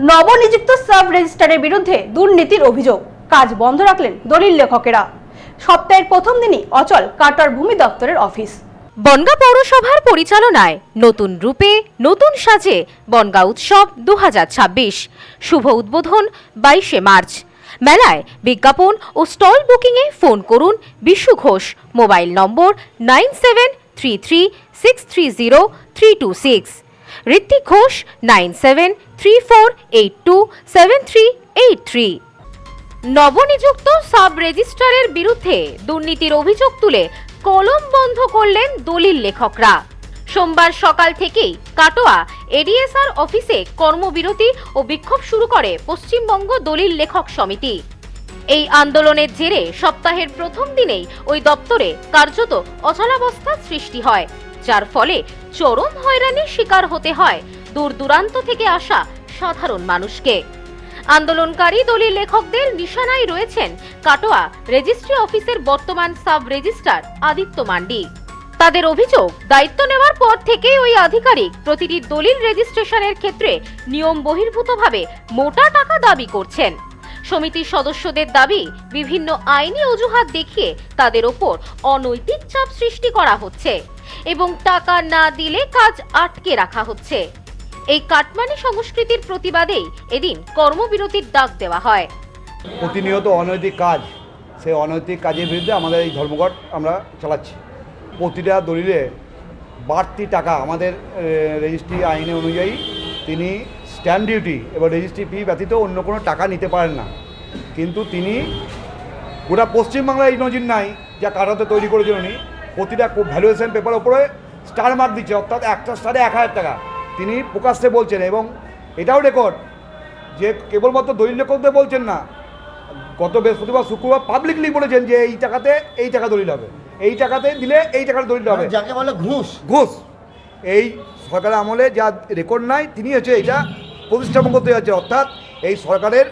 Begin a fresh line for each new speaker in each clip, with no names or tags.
নবনিযুক্ত সাব রেজিস্ট্রারের বিরুদ্ধে দুর্নীতির অভিযোগ, কাজ বন্ধ রাখলেন দলিল লেখকেরা। সপ্তাহের প্রথম দিনই অচল কাটোয়ার ভূমি দপ্তরের অফিস।
বনগাঁ পৌরসভার পরিচালনায় নতুন রূপে নতুন সাজে বনগাঁ উৎসব 2026 শুভ উদ্বোধন 22শে মার্চ। মেলায় বিজ্ঞাপন ও স্টল বুকিংয়ে ফোন করুন বিশু ঘোষ, মোবাইল নম্বর 9733630326, ঋত্বিক ঘোষ 9734827383। নবনিযুক্ত সাব রেজিস্ট্রারের বিরুদ্ধে দুর্নীতির অভিযোগ তুলে কলম বন্ধ করলেন দলিল লেখকরা। সোমবার সকাল থেকেই কাটোয়া এডিএসআর অফিসে কর্মবিরতি ও বিক্ষোভ শুরু করে পশ্চিমবঙ্গ দলিল লেখক সমিতি। এই আন্দোলনের জেরে সপ্তাহের প্রথম দিনেই ওই দপ্তরে কার্যত অচলাবস্থার সৃষ্টি হয়, যার ফলে চরম হয়রানির শিকার হতে হয় দূর দূরান্ত থেকে আসা সাধারণ মানুষকে। আন্দোলনকারী দলিল লেখকদের নিশানায় রয়েছেন কাটোয়া রেজিস্ট্রি অফিসের বর্তমান সাব রেজিস্ট্রার আদিত্য মান্ডি। তাদের অভিযোগ, দায়িত্ব নেওয়ার পর থেকেই ওই আধিকারিক প্রতিটি দলিল রেজিস্ট্রেশনের ক্ষেত্রে নিয়ম বহির্ভূতভাবে মোটা টাকা দাবি করছেন। সমিতির সদস্যদের দাবি, বিভিন্ন আইনি অজুহাত দেখিয়ে তাদের ওপর অনৈতিক চাপ সৃষ্টি করা হচ্ছে এবং টাকা না দিলে কাজ আটকে রাখা হচ্ছে। এই কাটমানি সংস্কৃতির প্রতিবাদেই এদিন কর্মবিরতির ডাক দেওয়া হয়।
প্রতিনিয়ত অনৈতিক কাজ, সেই অনৈতিক কাজের বিরুদ্ধে আমাদের এই ধর্মঘট আমরা চালাচ্ছি। প্রতিটা দলিলে বাড়তি টাকা আমাদের রেজিস্ট্রি আইনে অনুযায়ী তিনি স্ট্যাম্প ডিউটি এবং রেজিস্ট্রি ফি ব্যতীত অন্য কোনো টাকা নিতে পারেন না, কিন্তু তিনি গোটা পশ্চিমবাংলায় এই নজির নাই যা কাটাতে তৈরি করেছেন উনি। প্রতিটা ভ্যালুয়েশন পেপার ওপরে স্টার মার্ক দিচ্ছে, অর্থাৎ একটা স্টারে 1000 টাকা তিনি প্রকাশ্যে বলছেন। এবং এটাও রেকর্ড যে কেবলমাত্র দলিল লেখকদের বলছেন না, গত বৃহস্পতিবার শুক্রবার পাবলিকলি বলেছেন যে এই টাকাতে এই টাকা দলিল হবে, এই টাকাতে দিলে এই টাকার দলিল হবে,
যাকে বলে ঘুষ।
ঘুষ। এই সরকারের আমলে যা রেকর্ড নাই তিনি হচ্ছে এটা প্রতিষ্ঠাপন করতে যাচ্ছে, অর্থাৎ এই সরকারের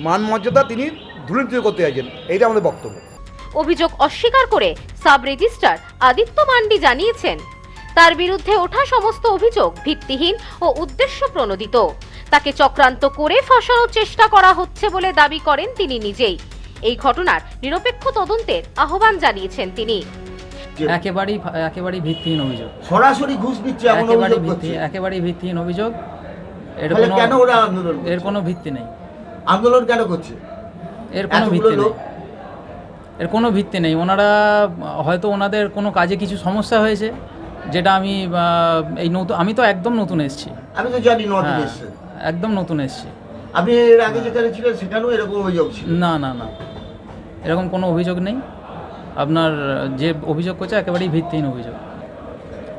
মান মর্যাদা তিনি দুর্নীতি করতে যাচ্ছেন, এইটা আমাদের বক্তব্য।
অভিযোগ অস্বীকার করে সাব রেজিস্ট্রার আদিত্য মান্ডি জানিয়েছেন, তার বিরুদ্ধে ওঠা সমস্ত অভিযোগ ভিত্তিহীন ও উদ্দেশ্য প্রণোদিত। তাকে চক্রান্ত করে ফাঁসানোর চেষ্টা করা হচ্ছে বলে দাবি করেন তিনি নিজেই। এই ঘটনার নিরপেক্ষ তদন্তের আহ্বান জানিয়েছেন তিনি।
একেবারেই ভিত্তিহীন অভিযোগ,
সরাসরি ঘুষ দিচ্ছে,
একেবারেই ভিত্তিহীন অভিযোগ। এর কোনো ভিত্তি নেই।
আন্দোলন কেন করছে?
এর কোনো ভিত্তি নেই। ওনারা হয়তো ওনাদের কোনো কাজে কিছু সমস্যা হয়েছে, যেটা আমি তো একদম নতুন এসেছি।
আমি তো জানি নতুন এসেছি,
একদম নতুন এসেছি।
আপনি এর আগে যেখানে ছিলেন সেখানেও এরকম অভিযোগ ছিল?
না, এরকম কোনো অভিযোগ নেই। আপনার যে অভিযোগ করছে একেবারেই ভিত্তিহীন অভিযোগ।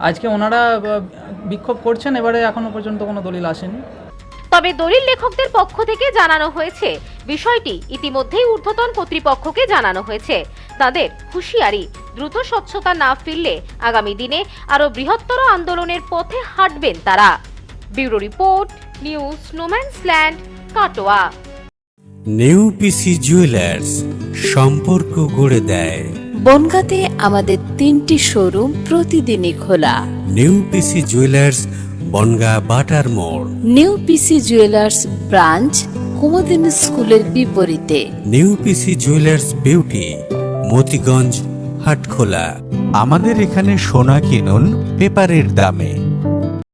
আজকে ওনারা বিক্ষোভ করছেন, এবারে এখনো পর্যন্ত কোনো দলিল আসেনি।
তবে দলিল লেখকদের পক্ষ থেকে জানানো হয়েছে, বিষয়টি ইতিমধ্যেই ঊর্ধ্বতন কর্তৃপক্ষকে জানানো হয়েছে। তাদের হুঁশিয়ারি, দ্রুত স্বচ্ছতা না ফিরলে আগামী দিনে আরো বৃহত্তর আন্দোলনের পথে হাঁটবেন তারা। ব্যুরো রিপোর্ট, নিউজ স্নোম্যান্সল্যান্ড, কাটোয়া।
নিউ পিসি জুয়েলার্স, সম্পর্ক গড়ে দেয়।
বনগাঁতে আমাদের 3টি শোরুম প্রতিদিনই খোলা।
নিউ পিসি জুয়েলার্স, বনগাঁ বাটার মোড়।
New PC Jewellers branch Kumudini স্কুলের বিপরীতে।
New PC Jewellers beauty, Motiganj, Hatkhola. আমাদের এখানে সোনা কিনুন পেপারের দামে।